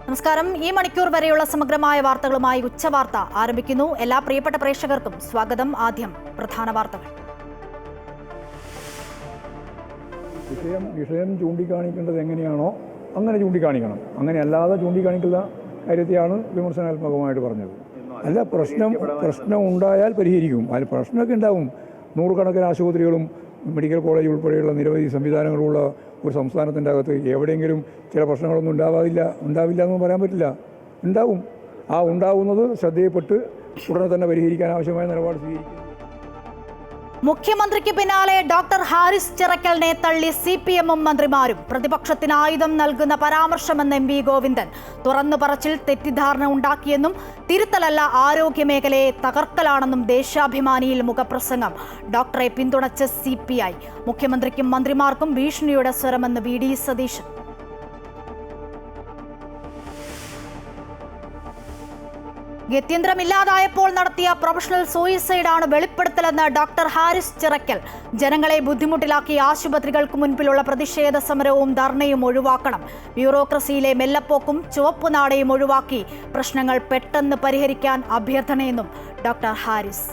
നമസ്കാരം. ഈ മണിക്കൂർ വരെയുള്ള സമഗ്രമായ വാർത്തകളുമായി ഉച്ചവാർത്ത ആരംഭിക്കുന്നു. എല്ലാ പ്രിയപ്പെട്ട പ്രേക്ഷകർക്കും സ്വാഗതം. ആദ്യം പ്രധാന വാർത്തകൾ. വിഷയം ചൂണ്ടിക്കാണിക്കേണ്ടത് എങ്ങനെയാണോ അങ്ങനെ ചൂണ്ടിക്കാണിക്കണം. അങ്ങനെ അല്ലാതെ ചൂണ്ടിക്കാണിക്കുന്ന കാര്യത്തെയാണ് വിമർശനാത്മകമായിട്ട് പറഞ്ഞത്. അല്ല, പ്രശ്നം ഉണ്ടായാൽ പരിഹരിക്കും. അതിൽ പ്രശ്നമൊക്കെ ഉണ്ടാവും. നൂറുകണക്കിന് ആശുപത്രികളും മെഡിക്കൽ കോളേജ് ഉൾപ്പെടെയുള്ള നിരവധി സംവിധാനങ്ങളുള്ള ഒരു സംസ്ഥാനത്തിൻ്റെ അകത്ത് എവിടെയെങ്കിലും ചില പ്രശ്നങ്ങളൊന്നും ഉണ്ടാവില്ല എന്ന് പറയാൻ പറ്റില്ല. ഉണ്ടാവും. ആ ഉണ്ടാവുന്നത് ശ്രദ്ധയിൽപ്പെട്ട് ഉടനെ തന്നെ പരിഹരിക്കാൻ ആവശ്യമായ നിലപാട് സ്വീകരിക്കും. മുഖ്യമന്ത്രിക്ക് പിന്നാലെ ഡോക്ടർ ഹാരിസ് ചിറക്കലിനെ തള്ളി CPM-ഉം മന്ത്രിമാരും. പ്രതിപക്ഷത്തിന് ആയുധം നൽകുന്ന പരാമർശമെന്ന് MV ഗോവിന്ദൻ. തുറന്നു പറച്ചിൽ തെറ്റിദ്ധാരണ ഉണ്ടാക്കിയെന്നും തിരുത്തലല്ല ആരോഗ്യമേഖലയെ തകർക്കലാണെന്നും ദേശാഭിമാനിയിൽ മുഖപ്രസംഗം. ഡോക്ടറെ പിന്തുണച്ച് CPI. മുഖ്യമന്ത്രിക്കും മന്ത്രിമാർക്കും ഭീഷണിയുടെ സ്വരമെന്ന് VD സതീശൻ. ഗത്യന്തരമില്ലാതായപ്പോൾ നടത്തിയ പ്രൊഫഷണൽ സൂയിസൈഡാണ് വെളിപ്പെടുത്തലെന്ന് ഡോക്ടർ ഹാരിസ് ചിറക്കൽ. ജനങ്ങളെ ബുദ്ധിമുട്ടിലാക്കി ആശുപത്രികൾക്ക് മുൻപിലുള്ള പ്രതിഷേധ സമരവും ധർണയും ഒഴിവാക്കണം. ബ്യൂറോക്രസിയിലെ മെല്ലപ്പോക്കും ചുവപ്പുനാടയും ഒഴിവാക്കി പ്രശ്നങ്ങൾ പെട്ടെന്ന് പരിഹരിക്കാൻ അഭ്യർത്ഥനയെന്നും ഡോക്ടർ ഹാരിസ്.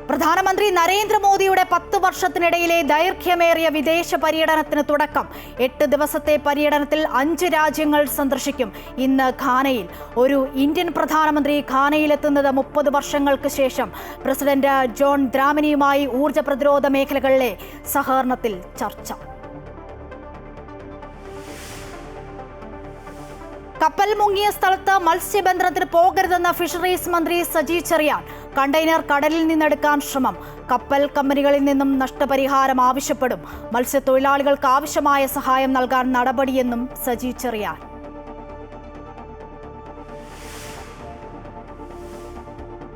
പ്രധാനമന്ത്രി നരേന്ദ്രമോദിയുടെ 10 വർഷത്തിനിടയിലെ ദൈർഘ്യമേറിയ വിദേശ പര്യടനത്തിന് തുടക്കം. 8 ദിവസത്തെ പര്യടനത്തിൽ 5 രാജ്യങ്ങൾ സന്ദർശിക്കും. ഇന്ന് ഘാനയിൽ. ഒരു ഇന്ത്യൻ പ്രധാനമന്ത്രി ഘാനയിലെത്തുന്നത് 30 വർഷങ്ങൾക്ക് ശേഷം. പ്രസിഡന്റ് ജോൺ ദ്രാമനിയുമായി ഊർജ്ജ പ്രതിരോധ മേഖലകളിലെ സഹകരണത്തിൽ ചർച്ച. കപ്പൽ മുങ്ങിയ സ്ഥലത്ത് മത്സ്യബന്ധനത്തിന് പോകരുതെന്ന ഫിഷറീസ് മന്ത്രി സജി ചെറിയാൻ. കണ്ടെയ്നർ കടലിൽ നിന്നെടുക്കാൻ ശ്രമം. കപ്പൽ കമ്പനികളിൽ നിന്നും നഷ്ടപരിഹാരം ആവശ്യപ്പെടും. മത്സ്യത്തൊഴിലാളികൾക്ക് ആവശ്യമായ സഹായം നൽകാൻ നടപടിയെന്നും സജി ചെറിയാൻ.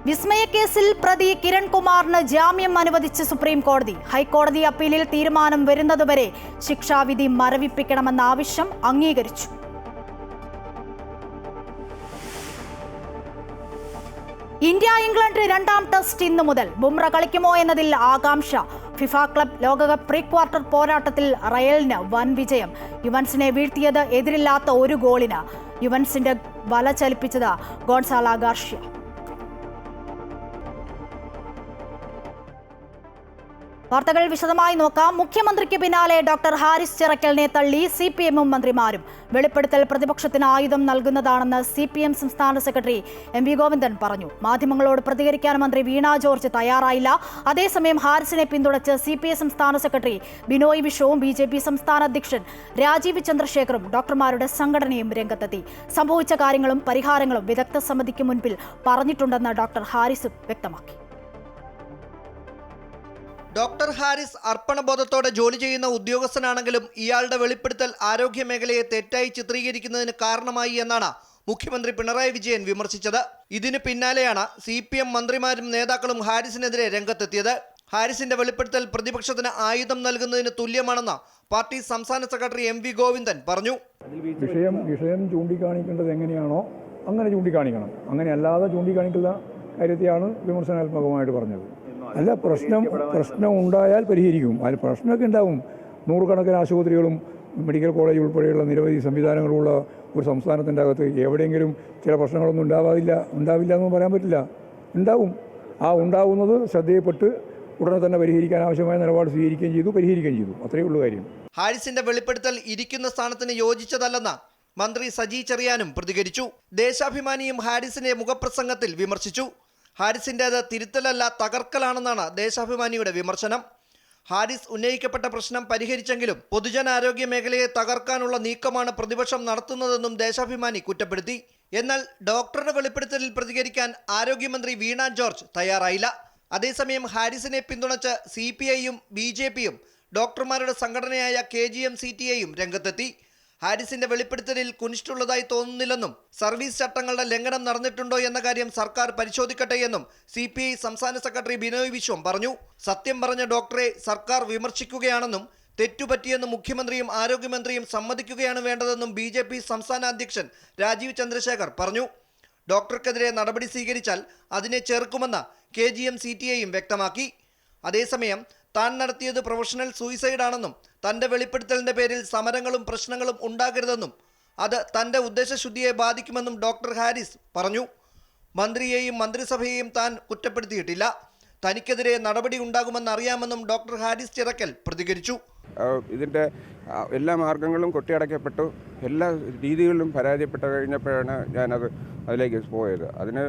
വിസ്മയക്കേസിൽ പ്രതി കിരൺകുമാറിന് ജാമ്യം അനുവദിച്ച് സുപ്രീം കോടതി. ഹൈക്കോടതി അപ്പീലിൽ തീരുമാനം വരുന്നതുവരെ ശിക്ഷാവിധി മരവിപ്പിക്കണമെന്ന ആവശ്യം അംഗീകരിച്ചു. ഇന്ത്യ ഇംഗ്ലണ്ട് 2ാം ടെസ്റ്റ് ഇന്നു മുതൽ. ബുംറ കളിക്കുമോ എന്നതിൽ ആകാംക്ഷ. ഫിഫ ക്ലബ് ലോകകപ്പ് പ്രീ ക്വാർട്ടർ പോരാട്ടത്തിൽ റയലിന് വൻ വിജയം. യുവൻസിനെ വീഴ്ത്തിയത് എതിരില്ലാത്ത ഒരു ഗോളിന്. യുവൻസിന്റെ വല ചലിപ്പിച്ചത് ഗോൺസാല ഗാർഷ്യ. വാർത്തകൾ വിശദമായി നോക്കാം. മുഖ്യമന്ത്രിക്ക് പിന്നാലെ ഡോക്ടർ ഹാരിസ് ചിറക്കലിനെ തള്ളി CPM-ഉം മന്ത്രിമാരും. വെളിപ്പെടുത്തൽ പ്രതിപക്ഷത്തിന് ആയുധം നൽകുന്നതാണെന്ന് CPM സംസ്ഥാന സെക്രട്ടറി MV ഗോവിന്ദൻ പറഞ്ഞു. മാധ്യമങ്ങളോട് പ്രതികരിക്കാൻ മന്ത്രി വീണ ജോർജ് തയ്യാറായില്ല. അതേസമയം ഹാരിസിനെ പിന്തുണച്ച് CPI സംസ്ഥാന സെക്രട്ടറി ബിനോയ് വിശ്വവും BJP സംസ്ഥാന അധ്യക്ഷൻ രാജീവ് ചന്ദ്രശേഖറും ഡോക്ടർമാരുടെ സംഘടനയും രംഗത്തെത്തി. സംഭവിച്ച കാര്യങ്ങളും പരിഹാരങ്ങളും വിദഗ്ധ സമിതിക്ക് മുൻപിൽ പറഞ്ഞിട്ടുണ്ടെന്ന് ഡോക്ടർ ഹാരിസ് വ്യക്തമാക്കി. ഡോക്ടർ ഹാരിസ് അർപ്പണബോധത്തോടെ ജോലി ചെയ്യുന്ന ഉദ്യോഗസ്ഥനാണെങ്കിലും ഇയാളുടെ വെളിപ്പെടുത്തൽ ആരോഗ്യ മേഖലയെ തെറ്റായി ചിത്രീകരിക്കുന്നതിന് കാരണമായി എന്നാണ് മുഖ്യമന്ത്രി പിണറായി വിജയൻ വിമർശിച്ചത്. ഇതിന് പിന്നാലെയാണ് CPM മന്ത്രിമാരും നേതാക്കളും ഹാരിസിനെതിരെ രംഗത്തെത്തിയത്. ഹാരിസിന്റെ വെളിപ്പെടുത്തൽ പ്രതിപക്ഷത്തിന് ആയുധം നൽകുന്നതിന് തുല്യമാണെന്ന് പാർട്ടി സംസ്ഥാന സെക്രട്ടറി MV ഗോവിന്ദൻ പറഞ്ഞു. വിഷയം ചൂണ്ടിക്കാണിക്കേണ്ടത് എങ്ങനെയാണോ അങ്ങനെ ചൂണ്ടിക്കാണിക്കണം. അങ്ങനെ അല്ലാതെ ചൂണ്ടിക്കാണിക്കുന്ന കാര്യത്തെയാണ് വിമർശനാത്മകമായിട്ട് പറഞ്ഞത്. അല്ല, പ്രശ്നം ഉണ്ടായാൽ പരിഹരിക്കും. അതിൽ പ്രശ്നമൊക്കെ ഉണ്ടാവും. നൂറുകണക്കിന് ആശുപത്രികളും മെഡിക്കൽ കോളേജ് ഉൾപ്പെടെയുള്ള നിരവധി സംവിധാനങ്ങളുള്ള ഒരു സംസ്ഥാനത്തിൻ്റെ അകത്ത് എവിടെയെങ്കിലും ചില പ്രശ്നങ്ങളൊന്നും ഉണ്ടാവില്ല എന്ന് പറയാൻ പറ്റില്ല. ഉണ്ടാവും. ആ ഉണ്ടാവുന്നത് ശ്രദ്ധയിൽപ്പെട്ട് ഉടനെ തന്നെ പരിഹരിക്കാൻ ആവശ്യമായ നിലപാട് സ്വീകരിക്കുകയും പരിഹരിക്കുകയും ചെയ്തു. അത്രയേ ഉള്ളൂ കാര്യം. ഹാരിസിന്റെ വെളിപ്പെടുത്തൽ ഇരിക്കുന്ന സ്ഥാനത്തിന് യോജിച്ചതല്ലെന്ന് മന്ത്രി സജി ചെറിയാനും പ്രതികരിച്ചു. ദേശാഭിമാനിയും ഹാരിസിന്റെ മുഖപ്രസംഗത്തിൽ വിമർശിച്ചു. ഹാരിസിൻ്റേത് തിരുത്തലല്ല തകർക്കലാണെന്നാണ് ദേശാഭിമാനിയുടെ വിമർശനം. ഹാരിസ് ഉന്നയിക്കപ്പെട്ട പ്രശ്നം പരിഹരിച്ചെങ്കിലും പൊതുജനാരോഗ്യ മേഖലയെ തകർക്കാനുള്ള നീക്കമാണ് പ്രതിപക്ഷം നടത്തുന്നതെന്നും ദേശാഭിമാനി കുറ്റപ്പെടുത്തി. എന്നാൽ ഡോക്ടറുടെ വെളിപ്പെടുത്തലിൽ പ്രതികരിക്കാൻ ആരോഗ്യമന്ത്രി വീണ ജോർജ് തയ്യാറായില്ല. അതേസമയം ഹാരിസിനെ പിന്തുണച്ച് CPI-യും BJP-യും ഡോക്ടർമാരുടെ സംഘടനയായ KGM-CTA-യും രംഗത്തെത്തി. ഹാരിസിന്റെ വെളിപ്പെടുത്തലിൽ കുനിഷ്ടുള്ളതായി തോന്നുന്നില്ലെന്നും സർവീസ് ചട്ടങ്ങളുടെ ലംഘനം നടന്നിട്ടുണ്ടോ എന്ന കാര്യം സർക്കാർ പരിശോധിക്കട്ടെ എന്നും CPI സംസ്ഥാന സെക്രട്ടറി ബിനോയ് വിശ്വം പറഞ്ഞു. സത്യം പറഞ്ഞ ഡോക്ടറെ സർക്കാർ വിമർശിക്കുകയാണെന്നും തെറ്റുപറ്റിയെന്ന് മുഖ്യമന്ത്രിയും ആരോഗ്യമന്ത്രിയും സമ്മതിക്കുകയാണ് വേണ്ടതെന്നും BJP സംസ്ഥാന അധ്യക്ഷൻ രാജീവ് ചന്ദ്രശേഖർ പറഞ്ഞു. ഡോക്ടർക്കെതിരെ നടപടി സ്വീകരിച്ചാൽ അതിനെ ചെറുക്കുമെന്ന് KGM-CTA-യും വ്യക്തമാക്കി. അതേസമയം താൻ നടത്തിയത് പ്രൊഫഷണൽ സൂയിസൈഡാണെന്നും തൻ്റെ വെളിപ്പെടുത്തലിൻ്റെ പേരിൽ സമരങ്ങളും പ്രശ്നങ്ങളും ഉണ്ടാകരുതെന്നും അത് തൻ്റെ ഉദ്ദേശശുദ്ധിയെ ബാധിക്കുമെന്നും ഡോക്ടർ ഹാരിസ് പറഞ്ഞു. മന്ത്രിയെയും മന്ത്രിസഭയെയും താൻ കുറ്റപ്പെടുത്തിയിട്ടില്ല. തനിക്കെതിരെ നടപടി ഉണ്ടാകുമെന്നറിയാമെന്നും ഡോക്ടർ ഹാരിസ് ചിറക്കൽ പ്രതികരിച്ചു. ഇതിൻ്റെ എല്ലാ മാർഗങ്ങളും കൊട്ടിയടക്കപ്പെട്ടു, എല്ലാ രീതികളിലും പരാജയപ്പെട്ട് കഴിഞ്ഞപ്പോഴാണ് അതിലേക്ക് പോയത്. അതിന്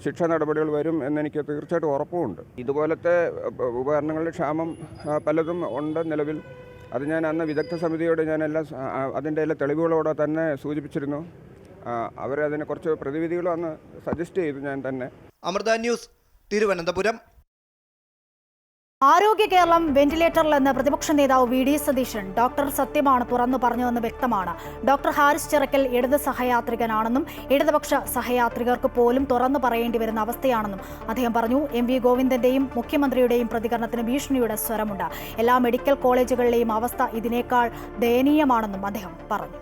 ശിക്ഷാ നടപടികൾ വരും എന്നെനിക്ക് തീർച്ചയായിട്ടും ഉറപ്പുമുണ്ട്. ഇതുപോലത്തെ ഉപകരണങ്ങളുടെ ക്ഷാമം പലതും ഉണ്ട് നിലവിൽ. അത് ഞാൻ അന്ന് വിദഗ്ധ സമിതിയോട് അതിൻ്റെ എല്ലാ തെളിവുകളോടെ തന്നെ സൂചിപ്പിച്ചിരുന്നു. അവരതിനെ കുറച്ച് പ്രതിവിധികളും അന്ന് സജസ്റ്റ് ചെയ്തു ഞാൻ തന്നെ. അമൃത ന്യൂസ്, തിരുവനന്തപുരം. ആരോഗ്യ കേരളം വെന്റിലേറ്ററിലെന്ന് പ്രതിപക്ഷ നേതാവ് വി.ഡി. സതീശൻ. ഡോക്ടർ സത്യമാണ് തുറന്നു പറഞ്ഞതെന്ന് വ്യക്തമാണ്. ഡോക്ടർ ഹാരിസ് ചിറക്കൽ ഇടത് സഹയാത്രികനാണെന്നും ഇടതുപക്ഷ സഹയാത്രികർക്ക് പോലും തുറന്നു പറയേണ്ടി വരുന്ന അവസ്ഥയാണെന്നും അദ്ദേഹം പറഞ്ഞു. എം.വി. ഗോവിന്ദന്റെയും മുഖ്യമന്ത്രിയുടെയും പ്രതികരണത്തിന് ഭീഷണിയുടെ സ്വരമുണ്ട്. എല്ലാ മെഡിക്കൽ കോളേജുകളിലെയും അവസ്ഥ ഇതിനേക്കാൾ ദയനീയമാണെന്നും അദ്ദേഹം പറഞ്ഞു.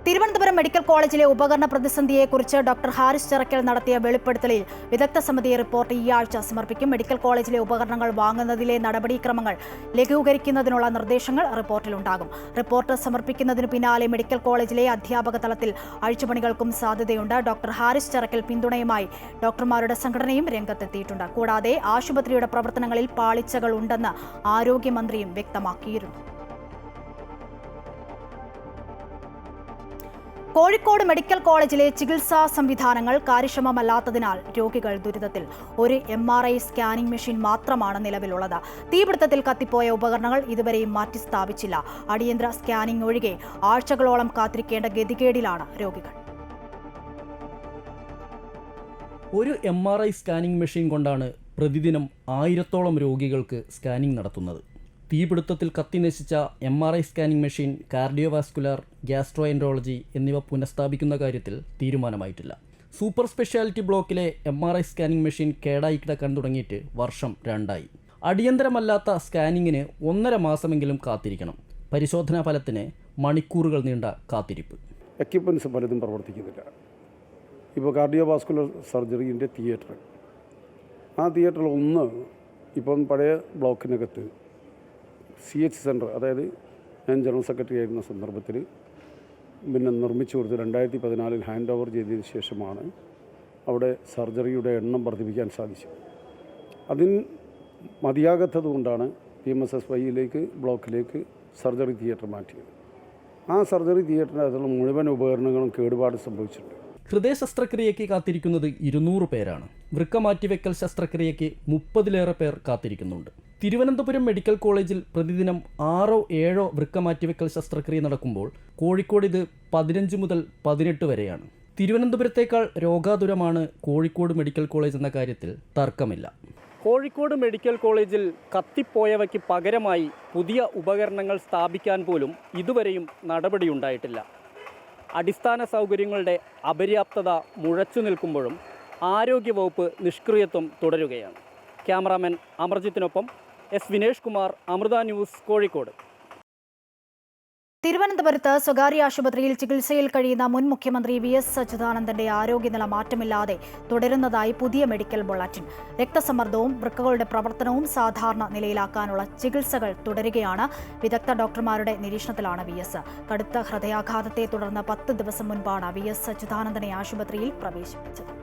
തിരുവനന്തപുരം മെഡിക്കൽ കോളേജിലെ ഉപകരണ പ്രതിസന്ധിയെക്കുറിച്ച് ഡോക്ടർ ഹാരിസ് ചിറക്കൽ നടത്തിയ വെളിപ്പെടുത്തലിൽ വിദഗ്ധ സമിതി റിപ്പോർട്ട് ഈ ആഴ്ച സമർപ്പിക്കും. മെഡിക്കൽ കോളേജിലെ ഉപകരണങ്ങൾ വാങ്ങുന്നതിലെ നടപടിക്രമങ്ങൾ ലഘൂകരിക്കുന്നതിനുള്ള നിർദ്ദേശങ്ങൾ റിപ്പോർട്ടിലുണ്ടാകും. റിപ്പോർട്ട് സമർപ്പിക്കുന്നതിന് പിന്നാലെ മെഡിക്കൽ കോളേജിലെ അധ്യാപക തലത്തിൽ അഴിച്ചുപണികൾക്കും സാധ്യതയുണ്ട്. ഡോക്ടർ ഹാരിസ് ചിറക്കൽ പിന്തുണയുമായി ഡോക്ടർമാരുടെ സംഘടനയും രംഗത്തെത്തിയിട്ടുണ്ട്. കൂടാതെ ആശുപത്രിയുടെ പ്രവർത്തനങ്ങളിൽ പാളിച്ചകൾ ഉണ്ടെന്ന് ആരോഗ്യമന്ത്രിയും വ്യക്തമാക്കിയിരുന്നു. കോഴിക്കോട് മെഡിക്കൽ കോളേജിലെ ചികിത്സാ സംവിധാനങ്ങൾ കാര്യക്ഷമമല്ലാത്തതിനാൽ രോഗികൾ ദുരിതത്തിൽ. ഒരു MRI സ്കാനിംഗ് മെഷീൻ മാത്രമാണ് നിലവിലുള്ളത്. തീപിടുത്തത്തിൽ കത്തിപ്പോയ ഉപകരണങ്ങൾ ഇതുവരെയും മാറ്റി സ്ഥാപിച്ചില്ല. അടിയന്തര സ്കാനിംഗ് ഒഴികെ ആഴ്ചകളോളം കാത്തിരിക്കേണ്ട ഗതികേടിലാണ് രോഗികൾ. ഒരു MRI സ്കാനിംഗ് മെഷീൻ കൊണ്ടാണ് പ്രതിദിനം 1000-ഓളം രോഗികൾക്ക് സ്കാനിംഗ് നടത്തുന്നത്. തീപിടുത്തത്തിൽ കത്തിനശിച്ച MRI scanning machine, cardiovascular, gastroenterology എന്നിവ പുനഃസ്ഥാപിക്കുന്ന കാര്യത്തിൽ തീരുമാനമായിട്ടില്ല. സൂപ്പർ സ്പെഷ്യാലിറ്റി ബ്ലോക്കിലെ MRI സ്കാനിംഗ് മെഷീൻ കേടായി കിടക്കാൻ തുടങ്ങിയിട്ട് വർഷം 2ആയി. അടിയന്തരമല്ലാത്ത സ്കാനിങ്ങിന് 1.5 മാസമെങ്കിലും കാത്തിരിക്കണം. പരിശോധനാ ഫലത്തിന് മണിക്കൂറുകൾ നീണ്ട കാത്തിരിപ്പ്. എക്യുപ്മെൻറ്റ്സ് പലതും പ്രവർത്തിക്കുന്നില്ല. ഇപ്പോൾ കാർഡിയോവാസ്കുലർ സർജറിൻ്റെ തിയേറ്റർ, ആ തിയേറ്ററിൽ ഒന്ന് ഇപ്പം പഴയ ബ്ലോക്കിനകത്ത് CH സെൻറ്റർ, അതായത് ഞാൻ ജനറൽ സെക്രട്ടറി ആയിരുന്ന സന്ദർഭത്തിൽ നിർമ്മിച്ചു കൊടുത്ത് 2014 ഹാൻഡ് ഓവർ ചെയ്തതിന് ശേഷമാണ് അവിടെ സർജറിയുടെ എണ്ണം വർദ്ധിപ്പിക്കാൻ സാധിച്ചത്. അതിന് മതിയാകാത്തത് കൊണ്ടാണ് PMSSYയിലേക്ക് ബ്ലോക്കിലേക്ക് സർജറി തിയേറ്റർ മാറ്റിയത്. ആ സർജറി തിയേറ്ററിനകത്തുള്ള മുഴുവൻ ഉപകരണങ്ങളും കേടുപാട് സംഭവിച്ചിട്ടുണ്ട്. ഹൃദയ ശസ്ത്രക്രിയയ്ക്ക് കാത്തിരിക്കുന്നത് 200 പേരാണ്. വൃക്ക മാറ്റിവെക്കൽ ശസ്ത്രക്രിയയ്ക്ക് 30-ലേറെ പേർ കാത്തിരിക്കുന്നുണ്ട്. തിരുവനന്തപുരം മെഡിക്കൽ കോളേജിൽ പ്രതിദിനം 6-7 വൃക്ക മാറ്റിവെക്കൽ ശസ്ത്രക്രിയ നടക്കുമ്പോൾ കോഴിക്കോട് ഇത് 15 മുതൽ 18 വരെയാണ്. തിരുവനന്തപുരത്തേക്കാൾ രോഗാതുരമാണ് കോഴിക്കോട് മെഡിക്കൽ കോളേജ് എന്ന കാര്യത്തിൽ തർക്കമില്ല. കോഴിക്കോട് മെഡിക്കൽ കോളേജിൽ കത്തിപ്പോയവയ്ക്ക് പകരമായി പുതിയ ഉപകരണങ്ങൾ സ്ഥാപിക്കാൻ പോലും ഇതുവരെയും നടപടിയുണ്ടായിട്ടില്ല. അടിസ്ഥാന സൗകര്യങ്ങളുടെ അപര്യാപ്തത മുഴച്ചു നിൽക്കുമ്പോഴും ആരോഗ്യവകുപ്പ് നിഷ്ക്രിയത്വം തുടരുകയാണ്. ക്യാമറാമാൻ അമർജിത്തിനൊപ്പം എസ് വിനേഷ് കുമാർ, അമൃത ന്യൂസ്, കോഴിക്കോട്. തിരുവനന്തപുരത്ത് സ്വകാര്യ ആശുപത്രിയിൽ ചികിത്സയിൽ കഴിയുന്ന മുൻ മുഖ്യമന്ത്രി VS അച്യുതാനന്ദന്റെ ആരോഗ്യനില മാറ്റമില്ലാതെ തുടരുന്നതായി പുതിയ മെഡിക്കൽ ബുള്ളറ്റിൻ. രക്തസമ്മർദ്ദവും വൃക്കകളുടെ പ്രവർത്തനവും സാധാരണ നിലയിലാക്കാനുള്ള ചികിത്സകൾ തുടരുകയാണ്. വിദഗ്ധ ഡോക്ടർമാരുടെ നിരീക്ഷണത്തിലാണ് VS. കടുത്ത ഹൃദയാഘാതത്തെ തുടർന്ന് 10 ദിവസം മുൻപാണ് VS അച്യുതാനന്ദനെ ആശുപത്രിയിൽ പ്രവേശിപ്പിച്ചത്.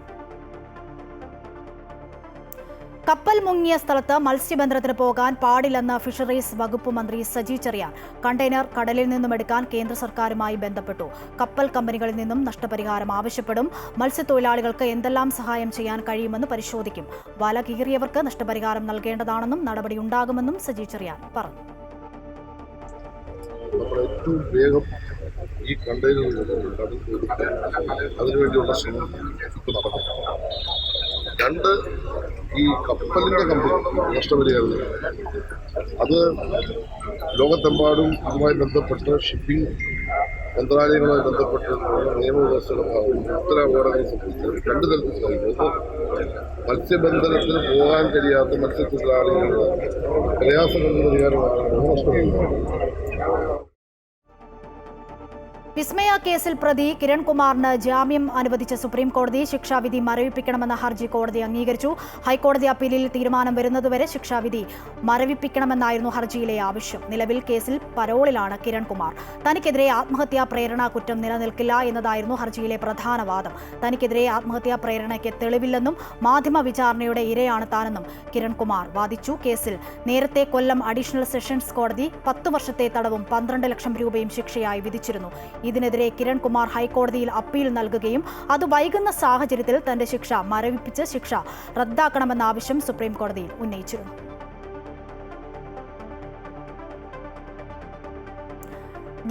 കപ്പൽ മുങ്ങിയ സ്ഥലത്ത് മത്സ്യബന്ധനത്തിന് പോകാൻ പാടില്ലെന്ന് ഫിഷറീസ് വകുപ്പ് മന്ത്രി സജി ചെറിയാൻ. കണ്ടെയ്നർ കടലിൽ നിന്നും എടുക്കാൻ കേന്ദ്ര സർക്കാരുമായി ബന്ധപ്പെട്ടു. കപ്പൽ കമ്പനികളിൽ നിന്നും നഷ്ടപരിഹാരം ആവശ്യപ്പെടും. മത്സ്യത്തൊഴിലാളികൾക്ക് എന്തെല്ലാം സഹായം ചെയ്യാൻ കഴിയുമെന്ന് പരിശോധിക്കും. വല കീറിയവർക്ക് നഷ്ടപരിഹാരം നൽകേണ്ടതാണെന്നും നടപടിയുണ്ടാകുമെന്നും സജി ചെറിയാൻ പറഞ്ഞു. ഈ കണ്ടെയ്നറുകൾ അതിനുവേണ്ടിയുള്ള ശ്രമം നടക്കും. 2, ഈ കപ്പലിൻ്റെ കമ്പനി നഷ്ടപരിഹാരം അത് ലോകത്തെമ്പാടും ഇതുമായി ബന്ധപ്പെട്ട് ഷിപ്പിംഗ് മന്ത്രാലയങ്ങളുമായി ബന്ധപ്പെട്ട് നിയമവ്യവസ്ഥയുടെ ഇത്തരം അപകടങ്ങൾ സംബന്ധിച്ച് 2 തരത്തിൽ സാധിക്കും. മത്സ്യബന്ധനത്തിന് പോകാൻ കഴിയാത്ത മത്സ്യത്തൊഴിലാളികളുടെ പ്രയാസങ്ങളുടെ പരിഹാരമാണ് നഷ്ടപരിഹാരം. വിസ്മയ കേസിൽ പ്രതി കിരൺകുമാറിന് ജാമ്യം അനുവദിച്ച സുപ്രീം കോടതി ശിക്ഷാവിധി മരവിപ്പിക്കണമെന്ന ഹർജി കോടതി അംഗീകരിച്ചു. ഹൈക്കോടതി അപ്പീലിൽ തീരുമാനം വരുന്നതുവരെ ശിക്ഷാവിധി മരവിപ്പിക്കണമെന്നായിരുന്നു ഹർജിയിലെ ആവശ്യം. നിലവിൽ കേസിൽ പരോളിലാണ് കിരൺകുമാർ. തനിക്കെതിരെ ആത്മഹത്യാ പ്രേരണ കുറ്റം നിലനിൽക്കില്ല എന്നതായിരുന്നു ഹർജിയിലെ പ്രധാന വാദം. തനിക്കെതിരെ ആത്മഹത്യാ പ്രേരണയ്ക്ക് തെളിവില്ലെന്നും മാധ്യമ വിചാരണയുടെ ഇരയാണ് താനെന്നും കിരൺകുമാർ വാദിച്ചു. കേസിൽ നേരത്തെ കൊല്ലം അഡീഷണൽ സെഷൻസ് കോടതി 10 വർഷത്തെ തടവും 12 ലക്ഷം രൂപയും ശിക്ഷയായി വിധിച്ചിരുന്നു. ഇതിനെതിരെ കിരൺകുമാർ ഹൈക്കോടതിയിൽ അപ്പീൽ നൽകുകയും അത് വൈകുന്ന സാഹചര്യത്തിൽ തന്റെ ശിക്ഷ മരവിപ്പിച്ച് ശിക്ഷ റദ്ദാക്കണമെന്ന ആവശ്യം സുപ്രീം കോടതിയിൽ ഉന്നയിച്ചിരുന്നു.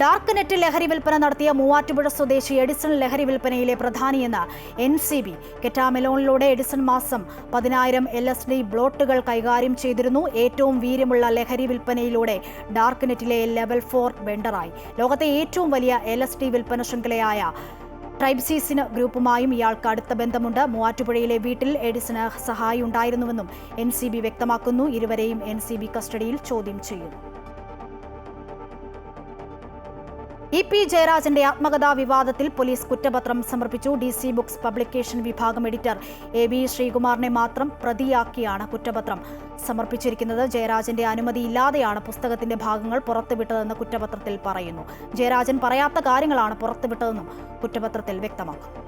ഡാർക്ക് നെറ്റ് ലഹരി വിൽപ്പന നടത്തിയ മൂവാറ്റുപുഴ സ്വദേശി എഡിസൺ ലഹരി വിൽപ്പനയിലെ പ്രധാനിയെന്ന് NCB. കെറ്റാമെലോണിലൂടെ എഡിസൺ മാസം 10,000 LSD ബ്ലോട്ടുകൾ കൈകാര്യം ചെയ്തിരുന്നു. ഏറ്റവും വീര്യമുള്ള ലഹരി വിൽപ്പനയിലൂടെ ഡാർക്ക് നെറ്റിലെ ലെവൽ 4 വെണ്ടറായി. ലോകത്തെ ഏറ്റവും വലിയ LSD വിൽപ്പന ശൃംഖലയായ ട്രൈബ്സീസിന് ഗ്രൂപ്പുമായും ഇയാൾക്ക് അടുത്ത ബന്ധമുണ്ട്. മൂവാറ്റുപുഴയിലെ വീട്ടിൽ എഡിസന് സഹായി ഉണ്ടായിരുന്നുവെന്നും NCB വ്യക്തമാക്കുന്നു. ഇരുവരെയും NCB കസ്റ്റഡിയിൽ ചോദ്യം ചെയ്യുന്നു. EP ജയരാജന്റെ ആത്മകഥാ വിവാദത്തിൽ പോലീസ് കുറ്റപത്രം സമർപ്പിച്ചു. DC ബുക്സ് പബ്ലിക്കേഷൻ വിഭാഗം എഡിറ്റർ AB ശ്രീകുമാറിനെ മാത്രം പ്രതിയാക്കിയാണ് കുറ്റപത്രം സമർപ്പിച്ചിരിക്കുന്നത്. ജയരാജന്റെ അനുമതിയില്ലാതെയാണ് പുസ്തകത്തിന്റെ ഭാഗങ്ങൾ പുറത്തുവിട്ടതെന്ന് കുറ്റപത്രത്തിൽ പറയുന്നു. ജയരാജൻ പറയാത്ത കാര്യങ്ങളാണ് പുറത്തുവിട്ടതെന്നും കുറ്റപത്രത്തിൽ വ്യക്തമാക്കുന്നു.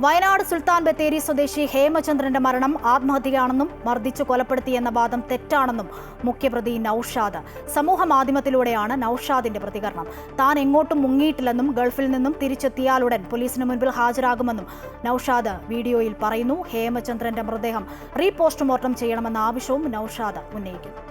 വയനാട് സുൽത്താൻ ബത്തേരി സ്വദേശി ഹേമചന്ദ്രന്റെ മരണം ആത്മഹത്യയാണെന്നും മർദ്ദിച്ചു കൊലപ്പെടുത്തിയെന്ന വാദം തെറ്റാണെന്നും മുഖ്യപ്രതി നൌഷാദ്. സമൂഹ മാധ്യമത്തിലൂടെയാണ് നൌഷാദിന്റെ പ്രതികരണം. താൻ എങ്ങോട്ടും മുങ്ങിയിട്ടില്ലെന്നും ഗൾഫിൽ നിന്നും തിരിച്ചെത്തിയാലുടൻ പോലീസിന് മുൻപിൽ ഹാജരാകുമെന്നും നൌഷാദ് വീഡിയോയിൽ പറയുന്നു. ഹേമചന്ദ്രന്റെ മൃതദേഹം റീപോസ്റ്റ്മോർട്ടം ചെയ്യണമെന്ന ആവശ്യവും നൌഷാദ് ഉന്നയിക്കുന്നു.